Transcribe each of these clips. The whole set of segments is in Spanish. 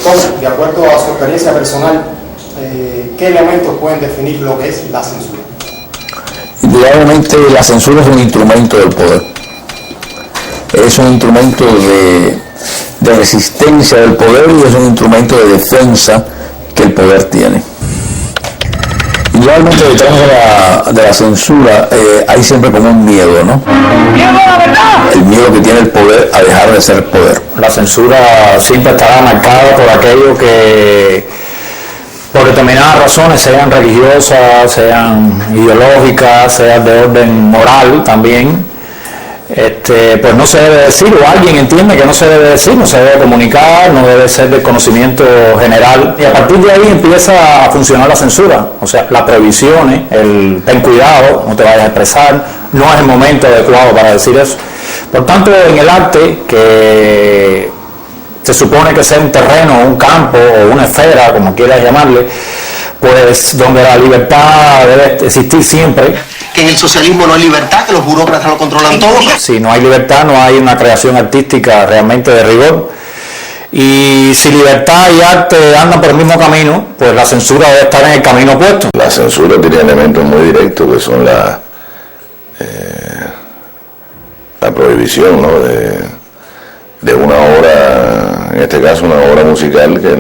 profesor, de acuerdo a su experiencia personal, ¿qué elementos pueden definir lo que es la censura? Indudablemente la censura es un instrumento del poder. Es un instrumento de resistencia del poder y es un instrumento de defensa que el poder tiene. Igualmente detrás de la censura hay siempre como un miedo, ¿no? ¡Miedo a la verdad! El miedo que tiene el poder a dejar de ser poder. La censura siempre estará marcada por aquello que, por determinadas razones, sean religiosas, sean ideológicas, sean de orden moral también, pues no se debe decir, o alguien entiende que no se debe decir, no se debe comunicar, no debe ser de conocimiento general, y a partir de ahí empieza a funcionar la censura, o sea, las prohibiciones, el ten cuidado, no te vayas a expresar, no es el momento adecuado para decir eso. Por tanto, en el arte, que se supone que sea un terreno, un campo o una esfera, como quieras llamarle, pues donde la libertad debe existir siempre. Que en el socialismo no hay libertad, que los burócratas lo controlan todo. Si no hay libertad, no hay una creación artística realmente de rigor. Y si libertad y arte andan por el mismo camino, pues la censura debe estar en el camino opuesto. La censura tiene elementos muy directos que son la prohibición, ¿no?, de una obra, en este caso una obra musical, que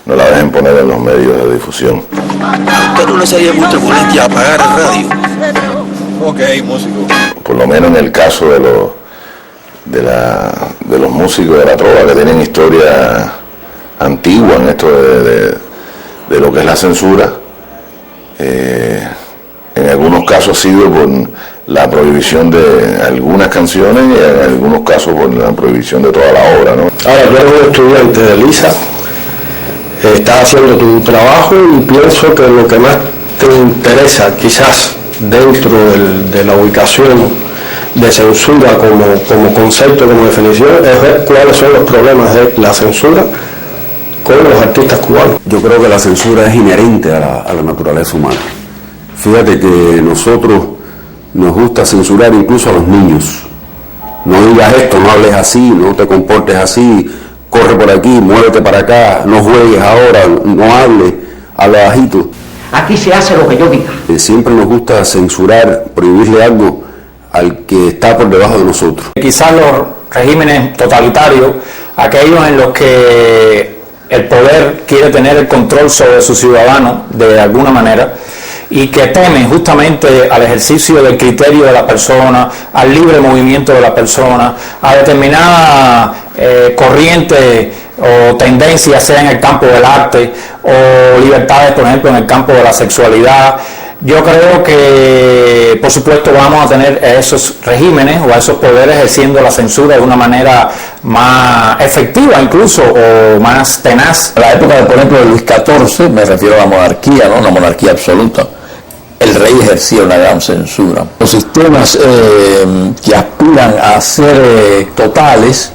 no la dejen poner en los medios de difusión. ¿Usted no les haría mucha molestia apagar el radio? Ok, músico. Por lo menos en el caso de los músicos de la trova, que tienen historia antigua en esto de lo que es la censura, en algunos casos ha sido por la prohibición de algunas canciones y en algunos casos por la prohibición de toda la obra, ¿no? Ahora, yo era un estudiante de Lisa, estás haciendo tu trabajo y pienso que lo que más te interesa, quizás dentro de la ubicación de censura como concepto, como definición, es ver cuáles son los problemas de la censura con los artistas cubanos. Yo creo que la censura es inherente a la naturaleza humana. Fíjate que nosotros nos gusta censurar incluso a los niños. No digas esto, no hables así, no te comportes así, corre por aquí, muévete para acá, no juegues ahora, no hables, habla bajito. Aquí se hace lo que yo diga. Siempre nos gusta censurar, prohibirle algo al que está por debajo de nosotros. Quizás los regímenes totalitarios, aquellos en los que el poder quiere tener el control sobre sus ciudadanos de alguna manera, y que temen justamente al ejercicio del criterio de la persona, al libre movimiento de la persona, a determinadas corrientes o tendencias, sea en el campo del arte, o libertades, por ejemplo, en el campo de la sexualidad. Yo creo que, por supuesto, vamos a tener a esos regímenes o a esos poderes ejerciendo la censura de una manera más efectiva incluso, o más tenaz. En la época, por ejemplo, de Luis XIV, me refiero a la monarquía, ¿no?, una monarquía absoluta, el rey ejercía una gran censura. Los sistemas que aspiran a ser totales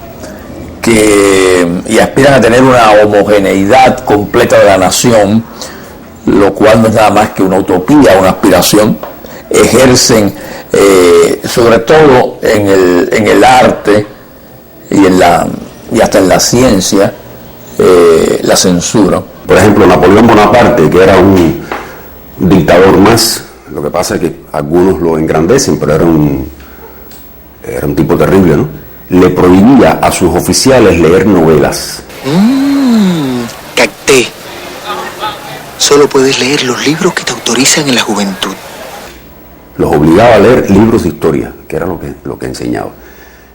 y aspiran a tener una homogeneidad completa de la nación, lo cual no es nada más que una utopía, una aspiración, ejercen sobre todo en el arte y hasta en la ciencia la censura. Por ejemplo, Napoleón Bonaparte, que era un dictador más, lo que pasa es que algunos lo engrandecen, pero era un tipo terrible, ¿no? Le prohibía a sus oficiales leer novelas. Capté. Solo puedes leer los libros que te autorizan en la juventud. Los obligaba a leer libros de historia, que era lo que enseñaba.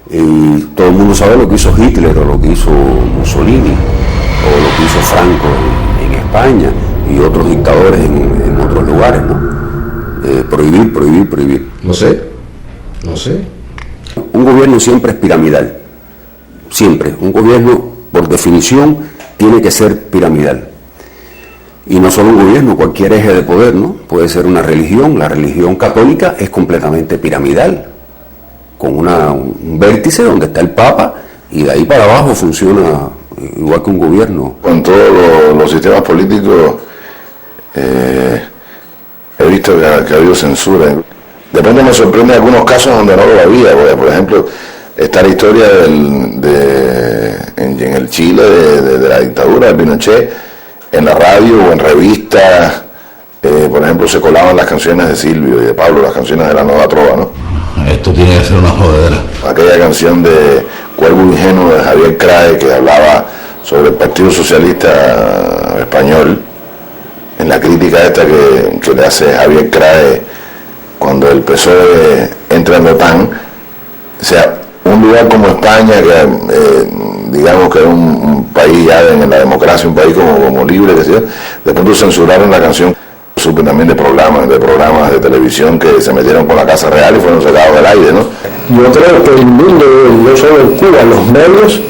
Y todo el mundo sabe lo que hizo Hitler, o lo que hizo Mussolini, o lo que hizo Franco en España, y otros dictadores en otros lugares, ¿no? Prohibir. No sé. Un gobierno siempre es piramidal. Siempre. Un gobierno, por definición, tiene que ser piramidal. Y no solo un gobierno, cualquier eje de poder, ¿no? Puede ser una religión. La religión católica es completamente piramidal, con un vértice donde está el Papa, y de ahí para abajo funciona igual que un gobierno. Con todos los sistemas políticos he visto que ha habido censura. De repente me sorprende algunos casos donde no lo había, porque, por ejemplo, está la historia en el Chile de la dictadura de Pinochet, en la radio o en revistas, por ejemplo, se colaban las canciones de Silvio y de Pablo, las canciones de la Nueva Trova, ¿no? Esto tiene que ser una jodedera. Aquella canción de Cuervo Ingenuo de Javier Crae, que hablaba sobre el Partido Socialista Español, en la crítica esta que le hace Javier Crae cuando el PSOE entra en la OTAN. O sea, un lugar como España, que digamos que es un país ya en la democracia, un país como libre, que sea, de pronto censuraron la canción. Supe también de programas de televisión que se metieron con la Casa Real y fueron sacados del aire, ¿no? Yo creo que el mundo, no solo en Cuba, los medios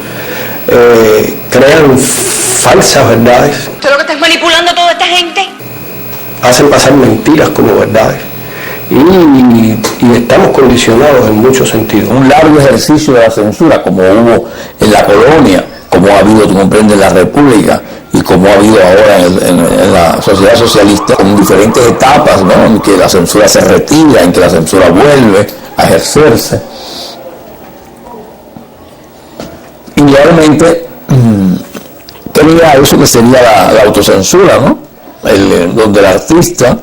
crean falsas verdades. ¿Tú lo que estás manipulando a toda esta gente? Hacen pasar mentiras como verdades. Y estamos condicionados en muchos sentidos. Un largo ejercicio de la censura, como hubo en la colonia, como ha habido, tú comprendes, en la República, y como ha habido ahora en la sociedad socialista, con diferentes etapas, ¿no? En que la censura se retira, en que la censura vuelve a ejercerse. Indudablemente, tenía eso que sería la autocensura, ¿no? Donde el artista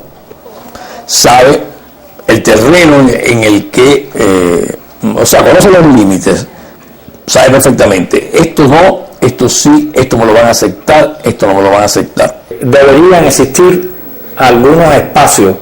sabe el terreno en el que, conoce los límites, sabe perfectamente, esto no, esto sí, esto me lo van a aceptar, esto no me lo van a aceptar. Deberían existir algunos espacios,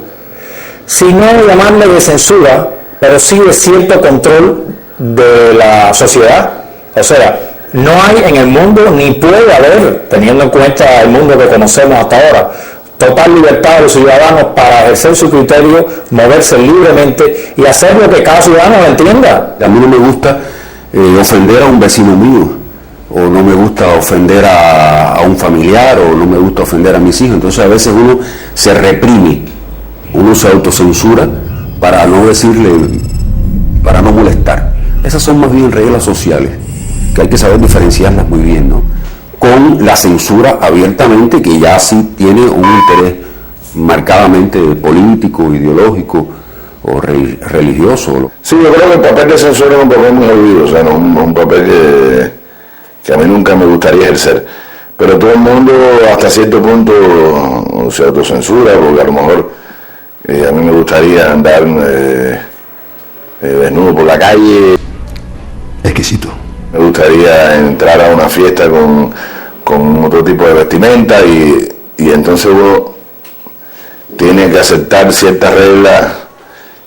si no llamarle de censura, pero sí de cierto control de la sociedad. O sea, no hay en el mundo, ni puede haber, teniendo en cuenta el mundo que conocemos hasta ahora, total libertad de los ciudadanos para ejercer su criterio, moverse libremente y hacer lo que cada ciudadano entienda. A mí no me gusta ofender a un vecino mío, o no me gusta ofender a un familiar, o no me gusta ofender a mis hijos. Entonces a veces uno se reprime, uno se autocensura para no decirle, para no molestar. Esas son más bien reglas sociales, que hay que saber diferenciarlas muy bien, ¿no? Con la censura abiertamente, que ya sí tiene un interés marcadamente político, ideológico o religioso. Sí, yo creo que el papel de censura es un papel muy olvidado, o sea, no, un papel que a mí nunca me gustaría ejercer. Pero todo el mundo hasta cierto punto se autocensura, porque a lo mejor a mí me gustaría andar desnudo por la calle. Exquisito. Me gustaría entrar a una fiesta con otro tipo de vestimenta y entonces uno tiene que aceptar ciertas reglas,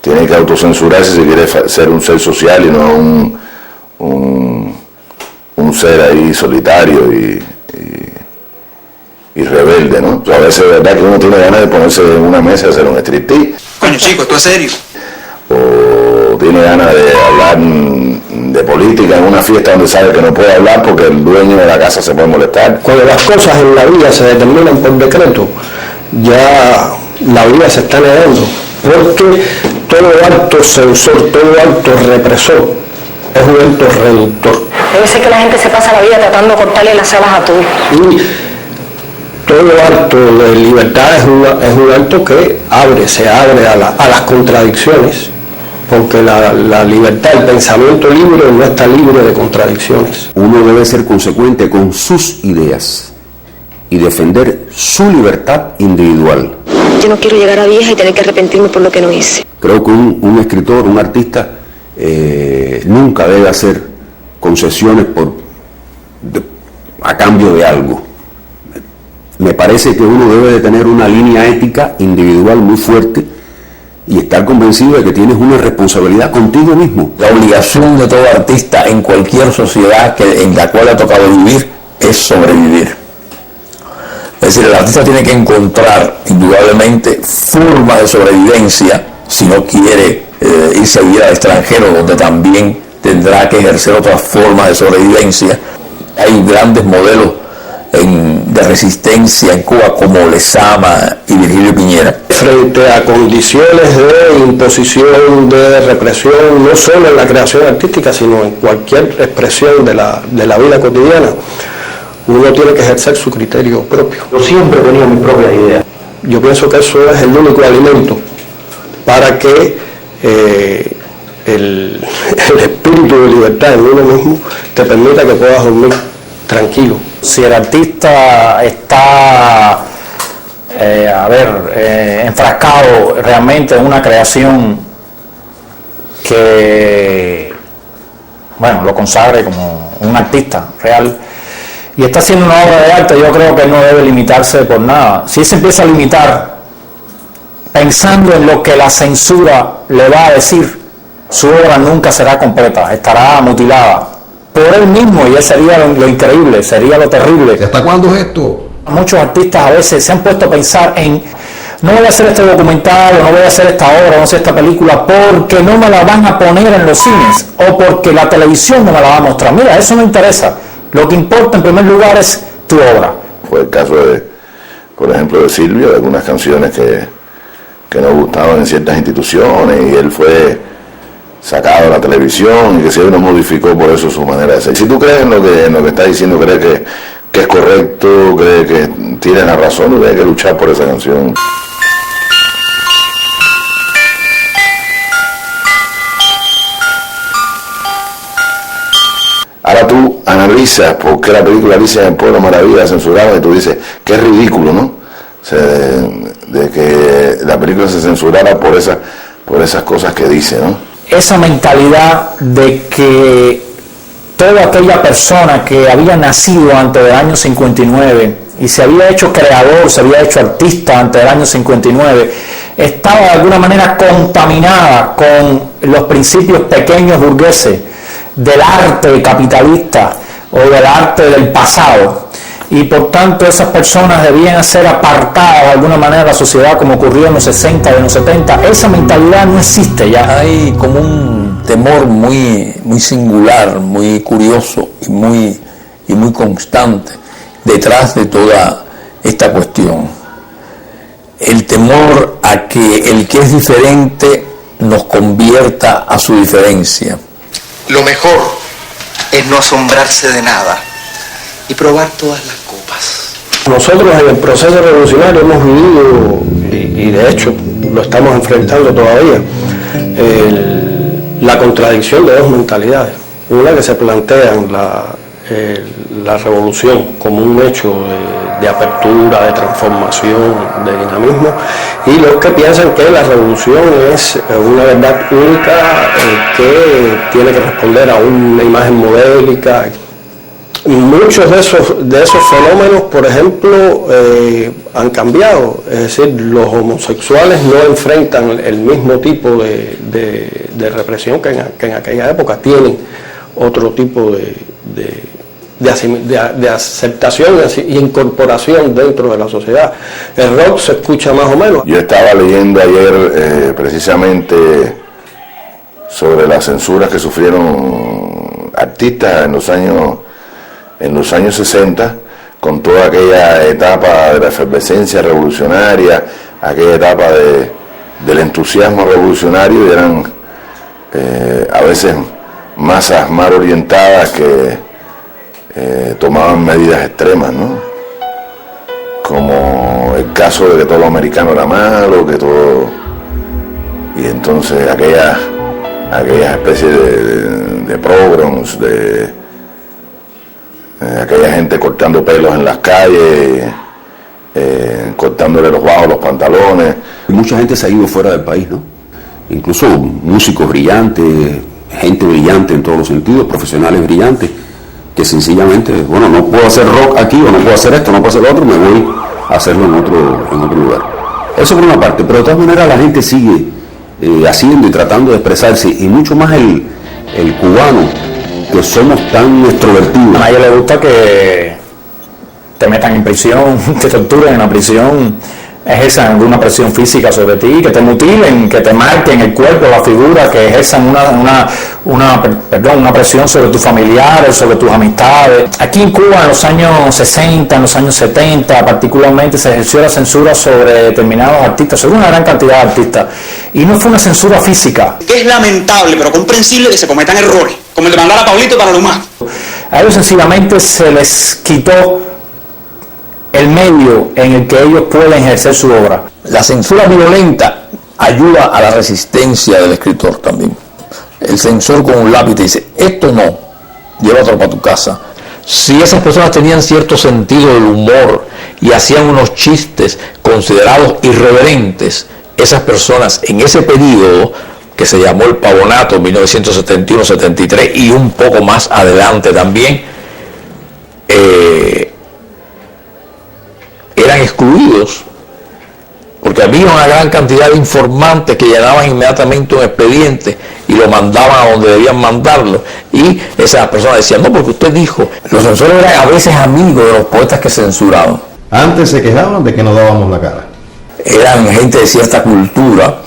tiene que autocensurarse si quiere ser un ser social y no un ser ahí solitario y rebelde, ¿no? O sea, a veces es verdad que uno tiene ganas de ponerse en una mesa y hacer un striptease. Coño, chico, ¿tú es serio? O tiene ganas de hablar de política en una fiesta donde sabe que no puede hablar porque el dueño de la casa se puede molestar. Cuando las cosas en la vida se determinan por decreto, ya la vida se está negando, porque todo acto censor, todo acto represor es un acto reductor. Debe ser que la gente se pasa la vida tratando de cortarle las alas a todos. Y todo acto de libertad es un acto que se abre a las contradicciones, porque la libertad, el pensamiento libre no está libre de contradicciones. Uno debe ser consecuente con sus ideas y defender su libertad individual. Yo no quiero llegar a vieja y tener que arrepentirme por lo que no hice. Creo que un escritor, un artista, nunca debe hacer concesiones a cambio de algo. Me parece que uno debe de tener una línea ética individual muy fuerte y estar convencido de que tienes una responsabilidad contigo mismo. La obligación de todo artista en cualquier sociedad en la cual ha tocado vivir es sobrevivir. Es decir, el artista tiene que encontrar indudablemente formas de sobrevivencia si no quiere irse a vivir al extranjero, donde también tendrá que ejercer otras formas de sobrevivencia. Hay grandes modelos de resistencia en Cuba como Lezama y Virgilio Piñera. Frente a condiciones de imposición, de represión, no solo en la creación artística, sino en cualquier expresión de la vida cotidiana, uno tiene que ejercer su criterio propio. Yo siempre tenía mi propia idea. Yo pienso que eso es el único alimento para que el espíritu de libertad en uno mismo te permita que puedas dormir tranquilo. Si el artista está enfrascado realmente en una creación que, bueno, lo consagre como un artista real y está haciendo una obra de arte, yo creo que él no debe limitarse por nada. Si él se empieza a limitar pensando en lo que la censura le va a decir, su obra nunca será completa, estará mutilada por él mismo, y eso sería lo increíble, sería lo terrible. ¿Hasta cuándo es esto? Muchos artistas a veces se han puesto a pensar en: no voy a hacer este documental, o no voy a hacer esta obra, o no voy a hacer esta película porque no me la van a poner en los cines, o porque la televisión no me la va a mostrar. Mira, eso no interesa. Lo que importa en primer lugar es tu obra. Fue el caso de, por ejemplo, de Silvio, de algunas canciones que no gustaban en ciertas instituciones, y él fue sacado de la televisión, y que si él no modificó por eso su manera de ser. Si tú crees en lo que está diciendo, crees que es correcto, crees que tienes la razón, y tienes que luchar por esa canción. Ahora tú analizas por qué la película Alicia en el País de las Maravillas censurada, y tú dices que es ridículo, ¿no? O sea, de que la película se censurara por esas cosas que dice, ¿no? Esa mentalidad de que toda aquella persona que había nacido antes del año 59 y se había hecho creador, se había hecho artista antes del año 59, estaba de alguna manera contaminada con los principios pequeños burgueses del arte capitalista o del arte del pasado, y por tanto esas personas debían ser apartadas de alguna manera de la sociedad, como ocurrió en los 60 y en los 70. Esa mentalidad no existe ya. Hay como un temor muy singular, muy curioso y muy constante detrás de toda esta cuestión. El temor a que el que es diferente nos convierta a su diferencia. Lo mejor es no asombrarse de nada y probar todas las copas. Nosotros en el proceso revolucionario hemos vivido, y de hecho lo estamos enfrentando todavía, la contradicción de dos mentalidades. Una que se plantea en la revolución como un hecho de apertura, de transformación, de dinamismo, y los que piensan que la revolución es una verdad única que tiene que responder a una imagen modélica. Muchos de esos fenómenos, por ejemplo, han cambiado. Es decir, los homosexuales no enfrentan el mismo tipo de represión que en aquella época. Tienen otro tipo de aceptación y incorporación dentro de la sociedad. El rock se escucha más o menos. Yo estaba leyendo ayer precisamente sobre las censuras que sufrieron artistas en los años 60, con toda aquella etapa de la efervescencia revolucionaria, aquella etapa del entusiasmo revolucionario, y eran a veces masas mal orientadas que tomaban medidas extremas, ¿no? Como el caso de que todo lo americano era malo, que todo... Y entonces aquellas especies de pogroms, aquella gente cortando pelos en las calles, cortándole los bajos, los pantalones. Mucha gente se ha ido fuera del país, ¿no? Incluso músicos brillantes, gente brillante en todos los sentidos, profesionales brillantes, que sencillamente, bueno, no puedo hacer rock aquí, o no puedo hacer esto, no puedo hacer lo otro, me voy a hacerlo en otro lugar. Eso por una parte, pero de todas maneras la gente sigue haciendo y tratando de expresarse, y mucho más el cubano, que somos tan extrovertidos. A nadie le gusta que te metan en prisión, te torturen en la prisión, ejerzan alguna presión física sobre ti, que te mutilen, que te marquen el cuerpo, la figura, que ejerzan una presión sobre tus familiares, sobre tus amistades. Aquí en Cuba en los años 60, en los años 70 particularmente, se ejerció la censura sobre determinados artistas, sobre una gran cantidad de artistas, y no fue una censura física. Que es lamentable pero comprensible que se cometan errores, como el de mandar a Pablito para lo más. A ellos sencillamente se les quitó el medio en el que ellos pueden ejercer su obra. La censura violenta ayuda a la resistencia del escritor también. el censor con un lápiz te dice, esto no, llévatelo para tu casa. Si esas personas tenían cierto sentido del humor y hacían unos chistes considerados irreverentes, esas personas en ese periodo, que se llamó el Pavonato, 1971-73, y un poco más adelante también, eran excluidos, porque había una gran cantidad de informantes que llenaban inmediatamente un expediente y lo mandaban a donde debían mandarlo, y esas personas decían, no, porque usted dijo. Los censores eran a veces amigos de los poetas que censuraban. Antes se quejaban de que no dábamos la cara. Eran gente de cierta cultura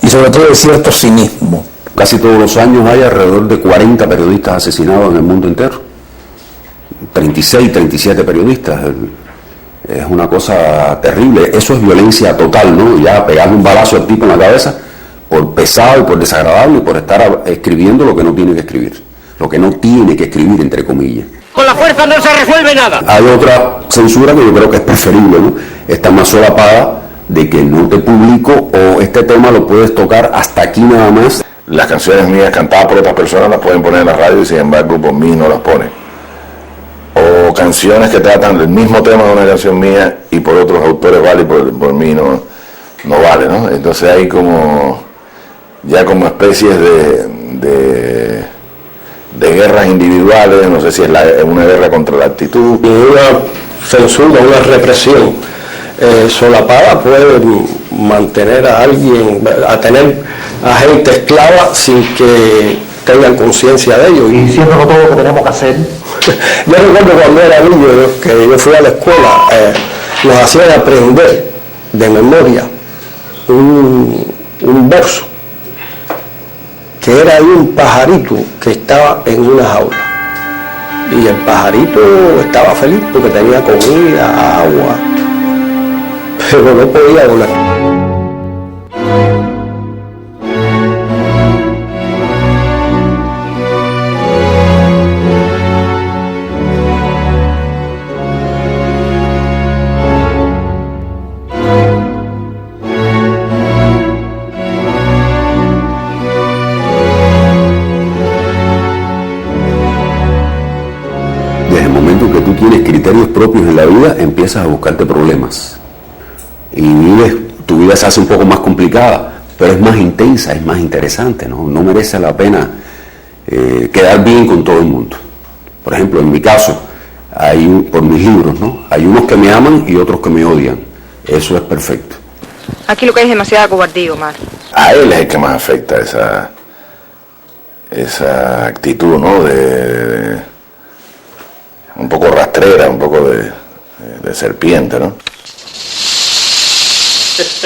y sobre todo de cierto cinismo. Casi todos los años hay alrededor de 40 periodistas asesinados en el mundo entero. 36, 37 periodistas. Es una cosa terrible. Eso es violencia total, ¿no? Ya pegarle un balazo al tipo en la cabeza por pesado y por desagradable y por estar escribiendo lo que no tiene que escribir. Lo que no tiene que escribir, entre comillas. Con la fuerza no se resuelve nada. Hay otra censura que yo creo que es preferible, ¿no? Está más solapada, de que no te publico, o este tema lo puedes tocar hasta aquí nada más. Las canciones mías cantadas por otras personas las pueden poner en la radio y sin embargo por mí no las ponen. O canciones que tratan del mismo tema de una canción mía y por otros autores vale y por mí no vale, ¿no? Entonces hay como ya como especies de guerras individuales, no sé si es una guerra contra la actitud. Y una censura, una represión solapada puede mantener a alguien, a tener a gente esclava sin que tengan conciencia de ello. Y diciéndolo todo lo que tenemos que hacer. Yo recuerdo cuando era niño, que yo fui a la escuela, nos hacían aprender de memoria un verso que era de un pajarito que estaba en una jaula. Y el pajarito estaba feliz porque tenía comida, agua, pero no podía volar. Desde el momento que tú tienes criterios propios en la vida, empiezas a buscarte problemas. Y tu vida se hace un poco más complicada, pero es más intensa, es más interesante, ¿no? No merece la pena quedar bien con todo el mundo. Por ejemplo, en mi caso, por mis libros, ¿no? Hay unos que me aman y otros que me odian. Eso es perfecto. Aquí lo que hay es demasiada cobardía, Omar. A él es el que más afecta esa actitud, ¿no? De un poco rastrera, un poco de serpiente, ¿no?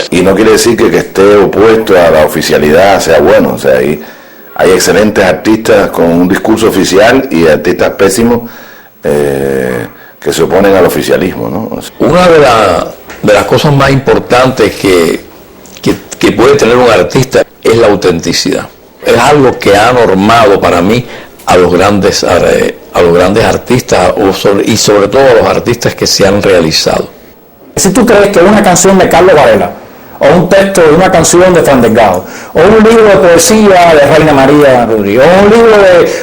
Y no quiere decir que esté opuesto a la oficialidad sea bueno, o sea, hay excelentes artistas con un discurso oficial y artistas pésimos que se oponen al oficialismo, ¿no? O sea, una de las cosas más importantes que puede tener un artista es la autenticidad. Es algo que ha normado para mí a los grandes artistas y sobre todo a los artistas que se han realizado. Si tú crees que una canción de Carlos Varela, o un texto de una canción de Fran Delgado, o un libro de poesía de Reina María Rodríguez, o un libro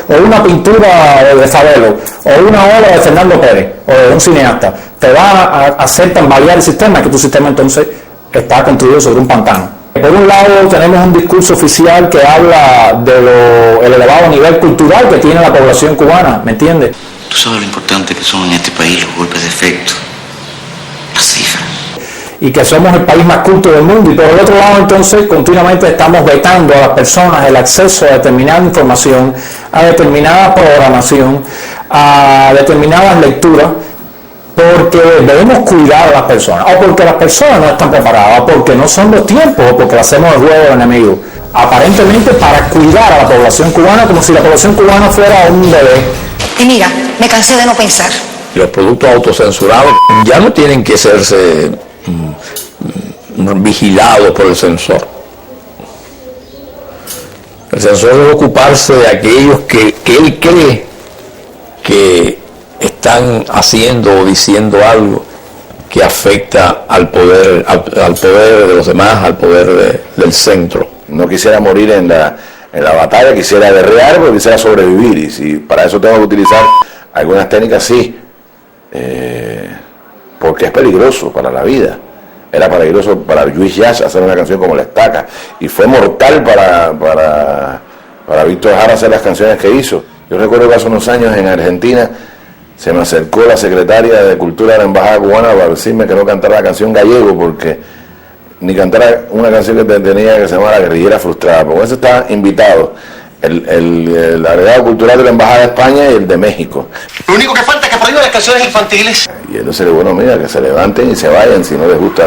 o una pintura de Fabelo, o una obra de Fernando Pérez, o de un cineasta, te va a hacer tambalear el sistema, que tu sistema entonces está construido sobre un pantano. Por un lado tenemos un discurso oficial que habla del elevado nivel cultural que tiene la población cubana, ¿me entiendes? Tú sabes lo importante que son en este país los golpes de efecto, las cifras. Y que somos el país más culto del mundo, y por el otro lado entonces continuamente estamos vetando a las personas el acceso a determinada información, a determinada programación, a determinadas lecturas, porque debemos cuidar a las personas, o porque las personas no están preparadas, o porque no son los tiempos, o porque le hacemos el juego al enemigo, aparentemente para cuidar a la población cubana como si la población cubana fuera un bebé. Y mira, me cansé de no pensar. Los productos autocensurados ya no tienen que serse vigilados por el censor. El censor debe ocuparse de aquellos que él cree que están haciendo o diciendo algo que afecta al poder de los demás, al poder del centro. no quisiera morir en En la batalla quisiera guerrear, pero quisiera sobrevivir, y si para eso tengo que utilizar algunas técnicas, sí, porque es peligroso para la vida. Era peligroso para Luis Llach hacer una canción como La Estaca, y fue mortal para Víctor Jara hacer las canciones que hizo. Yo recuerdo que hace unos años en Argentina se me acercó la secretaria de Cultura de la Embajada Cubana para decirme que no cantara la canción Gallego, porque ni cantara una canción que tenía que se llamaba La Guerrillera Frustrada, porque eso está invitado el agregado cultural de la Embajada de España y el de México. Lo único que falta es que prohíban las canciones infantiles. Y entonces, bueno, mira, que se levanten y se vayan si no les gusta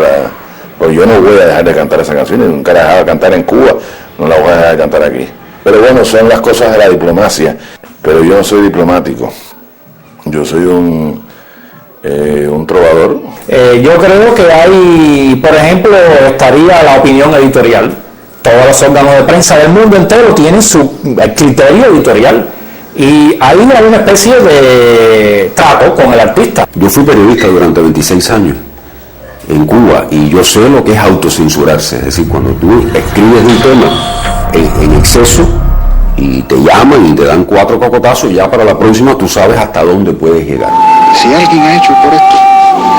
pues yo no voy a dejar de cantar esa canción, y nunca la he dejado de cantar en Cuba, no la voy a dejar de cantar aquí. Pero bueno, son las cosas de la diplomacia, pero yo no soy diplomático, yo soy un trovador. Yo creo que hay, por ejemplo, estaría la opinión editorial. Todos los órganos de prensa del mundo entero tienen su criterio editorial, y ahí hay una especie de trato con el artista. Yo fui periodista durante 26 años en Cuba, y yo sé lo que es autocensurarse, es decir, cuando tú escribes un tema en exceso y te llaman y te dan 4 cocotazos, ya para la próxima tú sabes hasta dónde puedes llegar. Si alguien ha hecho por esto,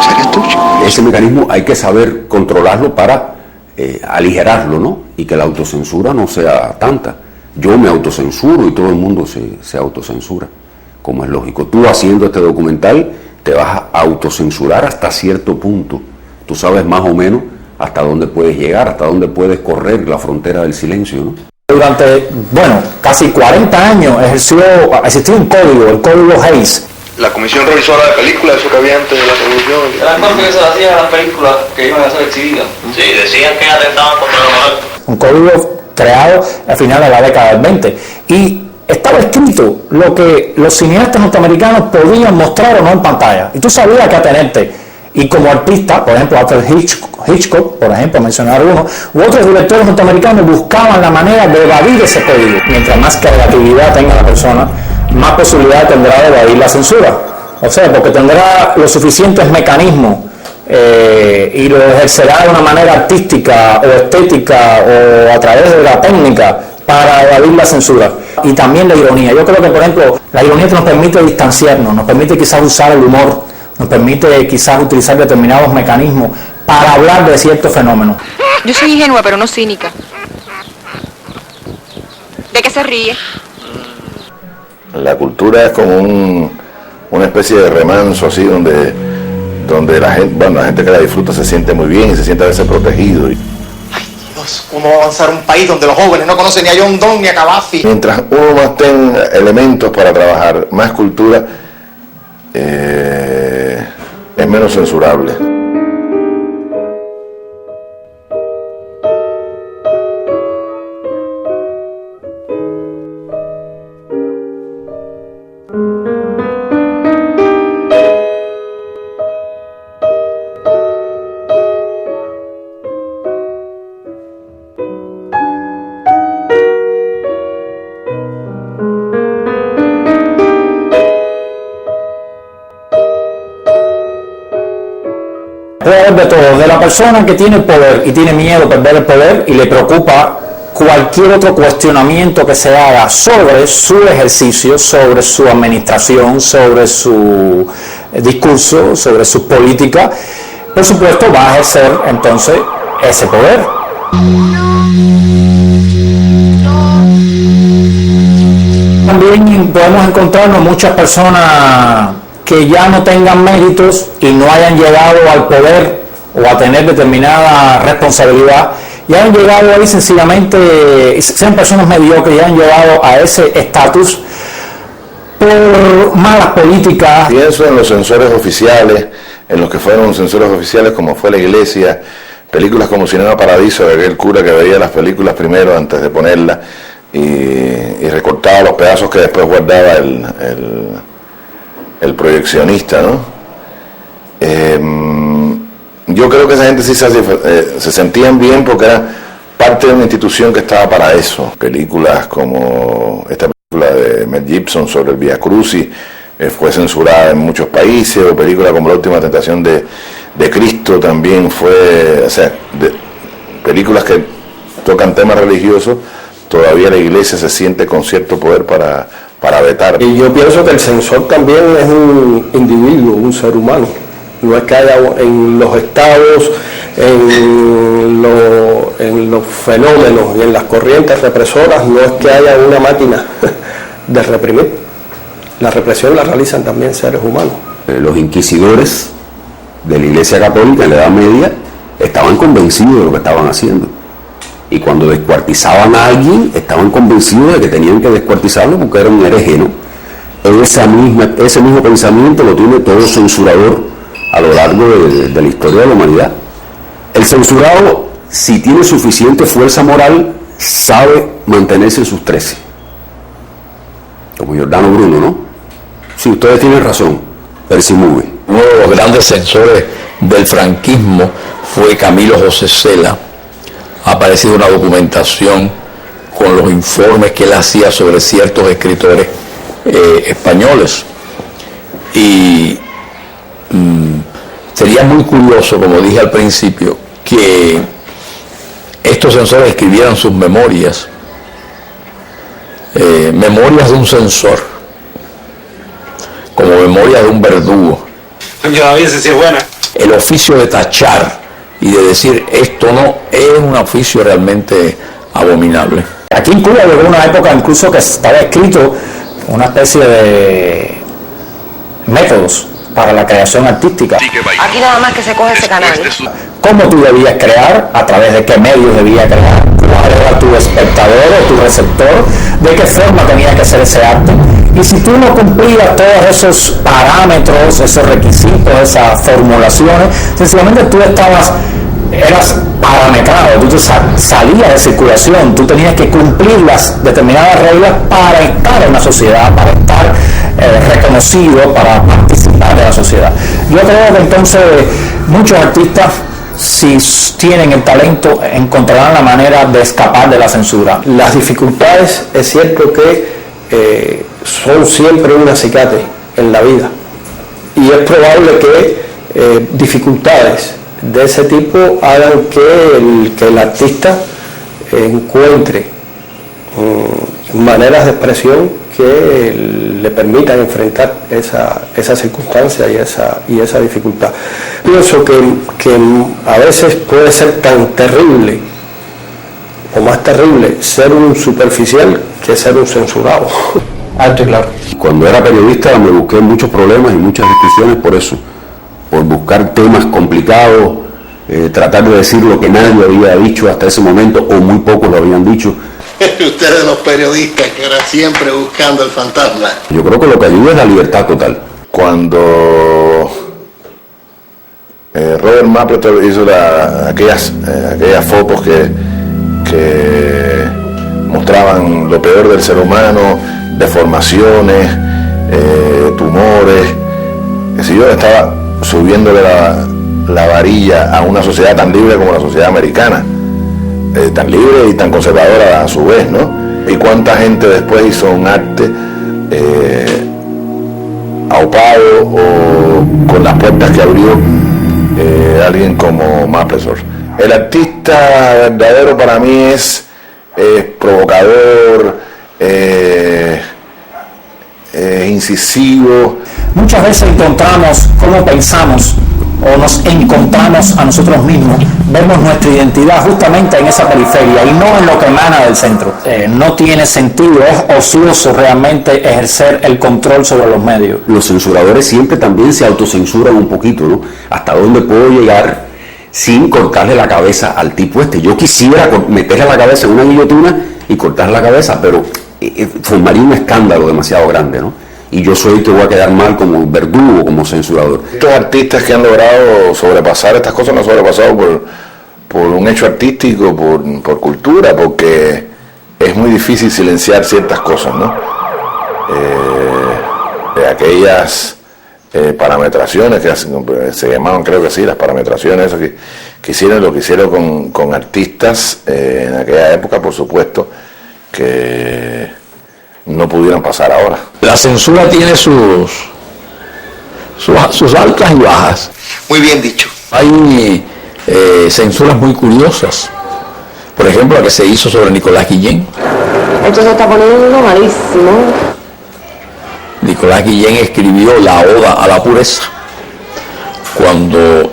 serías tú. Ese mecanismo hay que saber controlarlo para aligerarlo, ¿no? Y que la autocensura no sea tanta. Yo me autocensuro y todo el mundo se autocensura, como es lógico. Tú haciendo este documental te vas a autocensurar hasta cierto punto. Tú sabes más o menos hasta dónde puedes llegar, hasta dónde puedes correr la frontera del silencio, ¿no? Durante, casi 40 años existió un código, el código Hayes. La comisión revisora de películas, eso que había antes de la revolución. ¿Eran cuánto que se hacían las películas que iban a ser exhibidas? Sí, decían que atentaban contra la moral. Un código creado al final de la década del 20. Y estaba escrito lo que los cineastas norteamericanos podían mostrar o no en pantalla. Y tú sabías a qué atenerte. Y como artista, por ejemplo, Alfred Hitchcock, por ejemplo, mencionar uno, u otros directores norteamericanos buscaban la manera de evadir ese código. Mientras más creatividad tenga la persona, más posibilidad tendrá de evadir la censura. O sea, porque tendrá los suficientes mecanismos y lo ejercerá de una manera artística o estética o a través de la técnica para evadir la censura. Y también la ironía. Yo creo que, por ejemplo, la ironía nos permite distanciarnos, nos permite quizás usar el humor, nos permite quizás utilizar determinados mecanismos para hablar de ciertos fenómenos. Yo soy ingenua, pero no cínica. ¿De qué se ríe? La cultura es como una especie de remanso así donde la gente que la disfruta se siente muy bien y se siente a veces protegido. Ay Dios, ¿cómo va a avanzar un país donde los jóvenes no conocen ni a John Donne ni a Gaddafi? Mientras uno más tenga elementos para trabajar, más cultura, es menos censurable. Puede haber de todo, de la persona que tiene el poder y tiene miedo a perder el poder y le preocupa cualquier otro cuestionamiento que se haga sobre su ejercicio, sobre su administración, sobre su discurso, sobre su política, por supuesto va a ejercer entonces ese poder. También podemos encontrarnos muchas personas que ya no tengan méritos y no hayan llegado al poder o a tener determinada responsabilidad, y hayan llegado ahí sencillamente, sean personas mediocres y hayan llegado a ese estatus por malas políticas. Pienso en los censores oficiales, en los que fueron censores oficiales como fue la Iglesia, películas como Cinema Paradiso, de aquel cura que veía las películas primero antes de ponerlas y recortaba los pedazos que después guardaba el proyeccionista, ¿no? Yo creo que esa gente sí se sentían bien porque era parte de una institución que estaba para eso. Películas como esta película de Mel Gibson sobre el Vía Crucis fue censurada en muchos países, o películas como La Última Tentación de Cristo también fue, o sea, películas que tocan temas religiosos, todavía la Iglesia se siente con cierto poder para vetar. Y yo pienso que el censor también es un individuo, un ser humano. No es que haya en los estados, en los fenómenos y en las corrientes represoras, no es que haya una máquina de reprimir. La represión la realizan también seres humanos. Los inquisidores de la Iglesia Católica en la Edad Media estaban convencidos de lo que estaban haciendo. Y cuando descuartizaban a alguien, estaban convencidos de que tenían que descuartizarlo porque era un hereje, ¿no? Ese mismo pensamiento lo tiene todo censurador a lo largo de la historia de la humanidad. El censurado, si tiene suficiente fuerza moral, sabe mantenerse en sus 13. Como Giordano Bruno, ¿no? Sí, ustedes tienen razón, Persimuve. Uno de los grandes censores del franquismo fue Camilo José Cela. Ha aparecido una documentación con los informes que él hacía sobre ciertos escritores españoles. Y sería muy curioso, como dije al principio, que estos censores escribieran sus memorias, memorias de un censor, como memorias de un verdugo. Yo a veces sí es buena. El oficio de tachar y de decir esto no es un oficio realmente abominable. Aquí en Cuba llegó una época incluso que estaba escrito una especie de métodos para la creación artística. Aquí nada más que se coge ese canal. ¿Cómo tú debías crear? ¿A través de qué medios debías crear? ¿Cuál era tu espectador o tu receptor? ¿De qué forma tenía que ser ese acto? Y si tú no cumplías todos esos parámetros, esos requisitos, esas formulaciones, sencillamente tú eras parametrado, tú salías de circulación, tú tenías que cumplir las determinadas reglas para estar en la sociedad, para estar reconocido, para participar de la sociedad. Yo creo que entonces muchos artistas, si tienen el talento, encontrarán la manera de escapar de la censura. Las dificultades, es cierto que son siempre un acicate en la vida, y es probable que dificultades de ese tipo hagan que el artista encuentre maneras de expresión que le permitan enfrentar esa circunstancia y esa dificultad. Pienso que a veces puede ser tan terrible o más terrible ser un superficial que ser un censurado. Alto y claro. Cuando era periodista me busqué muchos problemas y muchas discusiones por eso, por buscar temas complicados, tratar de decir lo que nadie había dicho hasta ese momento o muy pocos lo habían dicho. Ustedes los periodistas que eran siempre buscando el fantasma. Yo creo que lo que ayuda es la libertad total. Cuando Robert Mapplethorpe hizo aquellas fotos que mostraban lo peor del ser humano, deformaciones, tumores, si yo estaba subiéndole la varilla a una sociedad tan libre como la sociedad americana, tan libre y tan conservadora a su vez, ¿no? Y cuánta gente después hizo un arte aupado o con las puertas que abrió alguien como Mapplethorpe. El artista verdadero para mí es provocador, incisivo. Muchas veces encontramos cómo pensamos o nos encontramos a nosotros mismos, vemos nuestra identidad justamente en esa periferia y no en lo que emana del centro. No tiene sentido, es ocioso realmente ejercer el control sobre los medios. Los censuradores siempre también se autocensuran un poquito, ¿no? ¿Hasta dónde puedo llegar sin cortarle la cabeza al tipo este? Yo quisiera meterle la cabeza en una guillotina y cortarle la cabeza, pero formaría un escándalo demasiado grande, ¿no? Y yo soy el que voy a quedar mal como verdugo, como censurador. Estos artistas que han logrado sobrepasar estas cosas no han sobrepasado por un hecho artístico, por cultura, porque es muy difícil silenciar ciertas cosas, ¿no? Aquellas parametraciones que se llamaban, creo que sí, las parametraciones, eso que hicieron lo que hicieron con artistas en aquella época, por supuesto, que no pudieran pasar ahora. La censura tiene sus altas y bajas. Muy bien dicho. Hay censuras muy curiosas. Por ejemplo, la que se hizo sobre Nicolás Guillén. Esto se está poniendo malísimo. Nicolás Guillén escribió la Oda a la Pureza cuando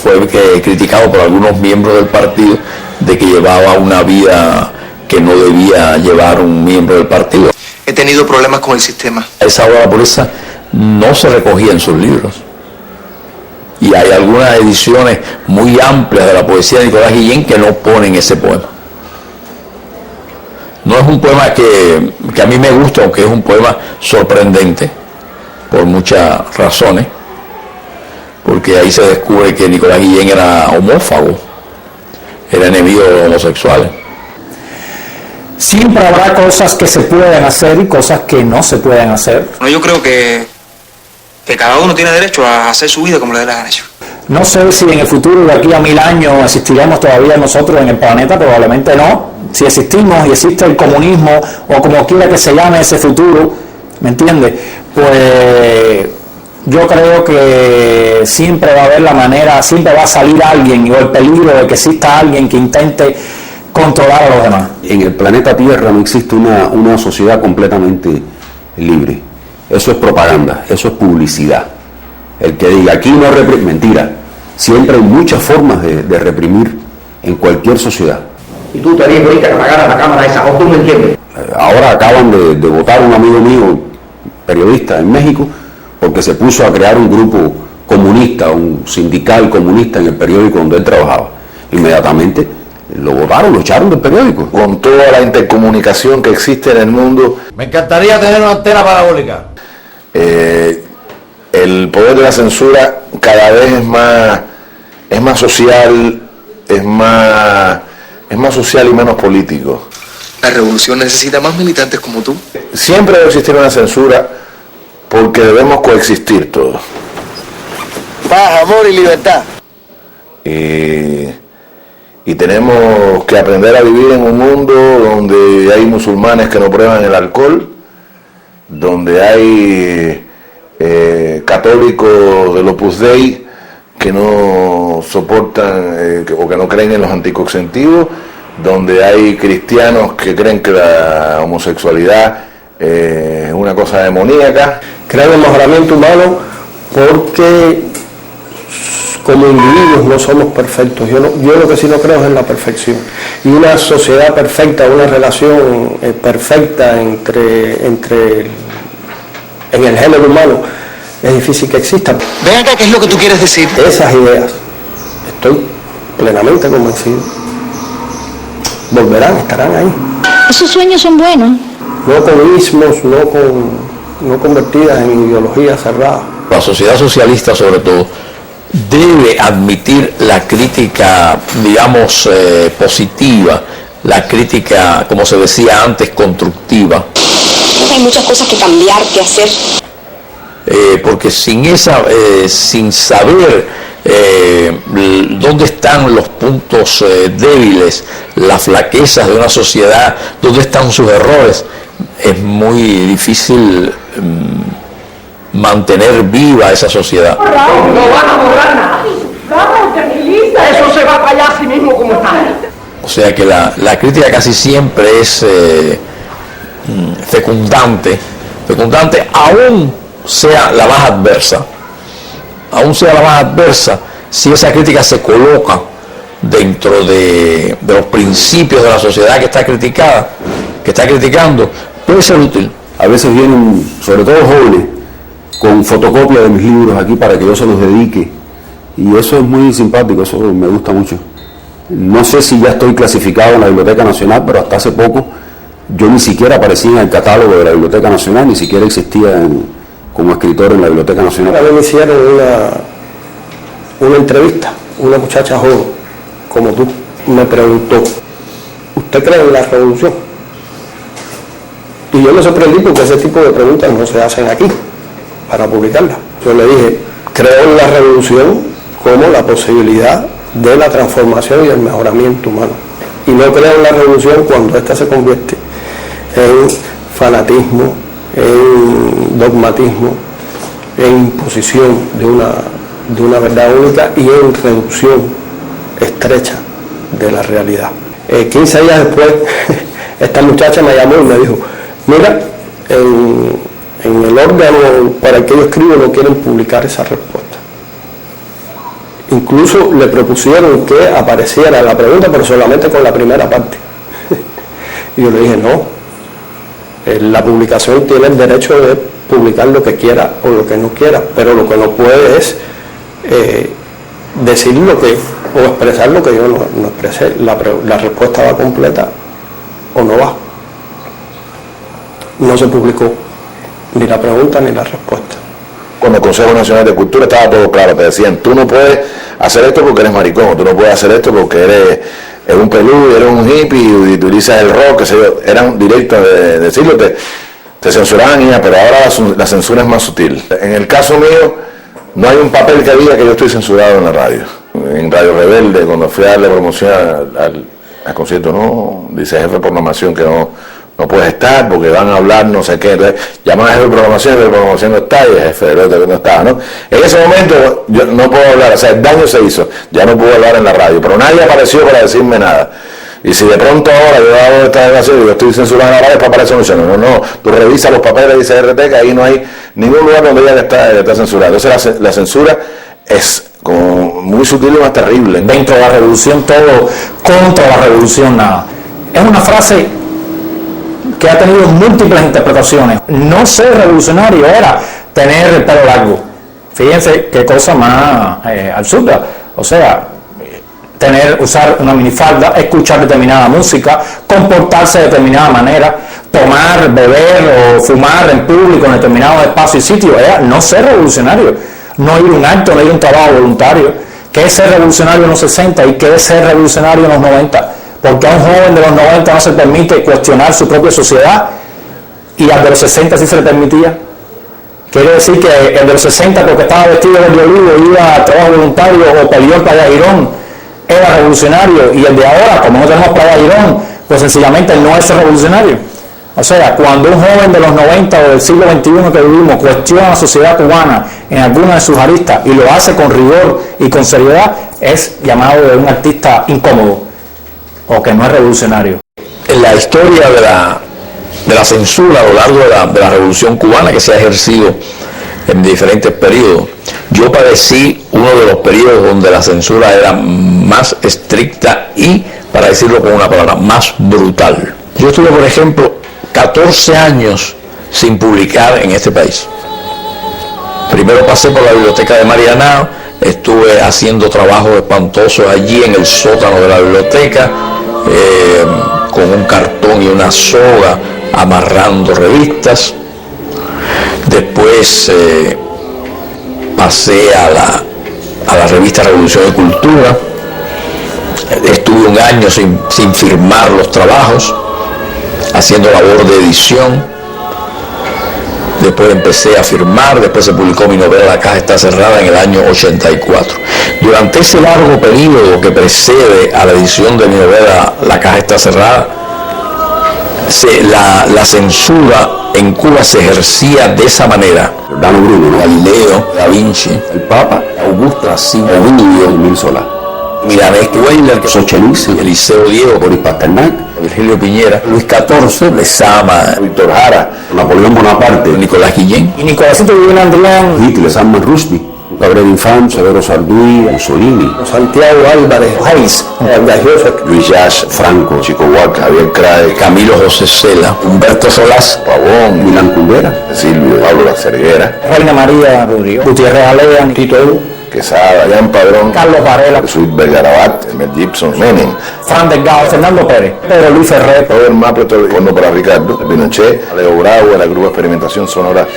fue criticado por algunos miembros del partido de que llevaba una vida que no debía llevar un miembro del partido. He tenido problemas con el sistema. Esa Oda a la Pureza no se recogía en sus libros. Y hay algunas ediciones muy amplias de la poesía de Nicolás Guillén que no ponen ese poema. No es un poema que a mí me gusta, aunque es un poema sorprendente por muchas razones, porque ahí se descubre que Nicolás Guillén era homófago, era enemigo de los homosexuales. Siempre habrá cosas que se pueden hacer y cosas que no se pueden hacer. No, yo creo que cada uno tiene derecho a hacer su vida como le dé la gana. No sé si en el futuro, de aquí a 1000 años, existiremos todavía nosotros en el planeta, probablemente no. Si existimos y existe el comunismo, o como quiera que se llame ese futuro, ¿me entiendes? Pues yo creo que siempre va a haber la manera, siempre va a salir alguien, o el peligro de que exista alguien que intente controlar a los demás. En el planeta Tierra no existe una sociedad completamente libre. Eso es propaganda, eso es publicidad. El que diga aquí no reprime, mentira. Siempre hay muchas formas de reprimir en cualquier sociedad. Y tú te harías ahorita que apagaran la cámara esa, o tú me entiendes. Ahora acaban de votar un amigo mío, periodista en México, porque se puso a crear un grupo comunista, un sindical comunista en el periódico donde él trabajaba. Inmediatamente lo votaron, lo echaron del periódico. Con toda la intercomunicación que existe en el mundo. Me encantaría tener una antena parabólica. El poder de la censura cada vez es más social, es más social y menos político. La revolución necesita más militantes como tú. Siempre debe existir una censura porque debemos coexistir todos. Paz, amor y libertad. Y tenemos que aprender a vivir en un mundo donde hay musulmanes que no prueban el alcohol, donde hay católicos del Opus Dei que no soportan o que no creen en los anticonceptivos, donde hay cristianos que creen que la homosexualidad es una cosa demoníaca. Creo en el mejoramiento humano porque como individuos no somos perfectos. Yo lo que sí no creo es en la perfección. Y una sociedad perfecta, una relación perfecta entre en el género humano, es difícil que exista. Ven acá, ¿qué es lo que tú quieres decir? Esas ideas, estoy plenamente convencido, volverán, estarán ahí. Esos sueños son buenos. No con ismos, no convertidas en ideologías cerradas. La sociedad socialista, sobre todo, debe admitir la crítica, digamos, positiva, la crítica, como se decía antes, constructiva. Hay muchas cosas que cambiar, que hacer. Porque sin saber dónde están los puntos débiles, las flaquezas de una sociedad, dónde están sus errores, es muy difícil mantener viva esa sociedad. No van a borrar nada. Vamos, tranquiliza. Eso se va para allá así mismo como está. O sea que la crítica casi siempre es fecundante, aún sea la más adversa, si esa crítica se coloca dentro de los principios de la sociedad que está criticando, puede ser útil. A veces vienen, sobre todo jóvenes, con fotocopia de mis libros aquí para que yo se los dedique, y eso es muy simpático, eso me gusta mucho. No sé si ya estoy clasificado en la Biblioteca Nacional, pero hasta hace poco yo ni siquiera aparecía en el catálogo de la Biblioteca Nacional, ni siquiera existía como escritor en la Biblioteca Nacional. A mí me hicieron una entrevista, una muchacha joven, como tú, me preguntó, ¿usted cree en la revolución? Y yo me sorprendí porque ese tipo de preguntas no se hacen aquí, para publicarlas. Yo le dije, creo en la revolución como la posibilidad de la transformación y el mejoramiento humano. Y no creo en la revolución cuando ésta se convierte en fanatismo, en dogmatismo, en imposición de una verdad única y en reducción estrecha de la realidad. 15 días después esta muchacha me llamó y me dijo, mira, en el órgano para el que yo escribo no quieren publicar esa respuesta. Incluso le propusieron que apareciera la pregunta, pero solamente con la primera parte. Y yo le dije, no, la publicación tiene el derecho de publicar lo que quiera o lo que no quiera, pero lo que no puede es decir lo que, o expresar lo que yo no expresé. La respuesta va completa o no va. No se publicó ni la pregunta ni la respuesta. Cuando el Consejo Nacional de Cultura estaba todo claro, te decían, tú no puedes hacer esto porque eres maricón, tú no puedes hacer esto porque eres un peludo, eres un hippie y utilizas el rock, que se yo. Eran directos de decirlo, te censuraban y ya, pero ahora la censura es más sutil. En el caso mío, no hay un papel que diga que yo estoy censurado en la radio. En Radio Rebelde, cuando fui a darle promoción al concierto, no, dice jefe de programación que no puedes estar porque van a hablar no sé qué. Entonces, llaman al jefe de programación no está y el jefe de red no estaba, ¿no? En ese momento yo no puedo hablar, o sea, el daño se hizo, ya no puedo hablar en la radio, pero nadie apareció para decirme nada. Y si de pronto ahora yo hago esta declaración y yo estoy censurado en la radio, es para aparecer un no, tú revisas los papeles, dice RT, que ahí no hay ningún lugar donde diga que está censurado. Entonces la censura es como muy sutil y más terrible. Dentro de la revolución todo, contra la revolución nada. Es una frase que ha tenido múltiples interpretaciones. No ser revolucionario era tener el pelo largo. Fíjense qué cosa más absurda. O sea, usar una minifalda, escuchar determinada música, comportarse de determinada manera, tomar, beber o fumar en público en determinados espacios y sitios. Era no ser revolucionario, no ir a un acto, no ir a un trabajo voluntario. ¿Qué es ser revolucionario en los 60 y qué es ser revolucionario en los 90? Porque a un joven de los 90 no se permite cuestionar su propia sociedad y al de los 60 sí se le permitía. Quiere decir que el de los 60, porque estaba vestido de olivo, iba a trabajo voluntario o peleó en Playa Girón, era revolucionario, y el de ahora, como no tenemos Playa Girón, pues sencillamente no es revolucionario. O sea, cuando un joven de los 90 o del siglo XXI que vivimos cuestiona la sociedad cubana en alguna de sus aristas y lo hace con rigor y con seriedad, es llamado de un artista incómodo o que no es revolucionario. En la historia de la censura a lo largo de la revolución cubana que se ha ejercido en diferentes periodos, yo padecí uno de los periodos donde la censura era más estricta y, para decirlo con una palabra, más brutal. Yo estuve, por ejemplo, 14 años sin publicar en este país. Primero pasé por la biblioteca de Marianao, estuve haciendo trabajos espantosos allí en el sótano de la biblioteca, con un cartón y una soga amarrando revistas. Después pasé a la revista Revolución y Cultura. Estuve un año sin firmar los trabajos, haciendo labor de edición. Después empecé a firmar, después se publicó mi novela La caja está cerrada en el año 84. Durante ese largo periodo que precede a la edición de mi novela La caja está cerrada, la censura en Cuba se ejercía de esa manera. Dano Bruno, Galileo, Da Vinci, el Papa, Augusto Racine, Ovidio, Emil Solá, Milanés Weiler, Xochitl, Eliseo Diego, Boris Pasternak, Virgilio Piñera, Luis XIV, Lezama, Víctor Jara, Napoleón Bonaparte, Nicolás Guillén, Y Nicolásito Guillén Andrián, Hitler, Salman Rushdie, Gabriel Infant, Severo Sarduy, Mussolini, Santiago Álvarez, Hayes, Luis Llach, Franco, Chico Huac, Javier Crae, Camilo José Cela, Humberto Solás, Pavón, Milán Kundera, Silvio, Pablo La Cerguera, Reina María Rodríguez, Gutiérrez Alea, Tito Edu, Quesada, Jan Padrón, Carlos Varela, Jesús Vergarabat, Mel Gibson, Menem, Fran Delgado, Fernando Pérez, Pedro Luis Ferrer, Robert Mapleton, Fondo para Ricardo, Pinochet, Leo Bravo, la Grupo de Experimentación Sonora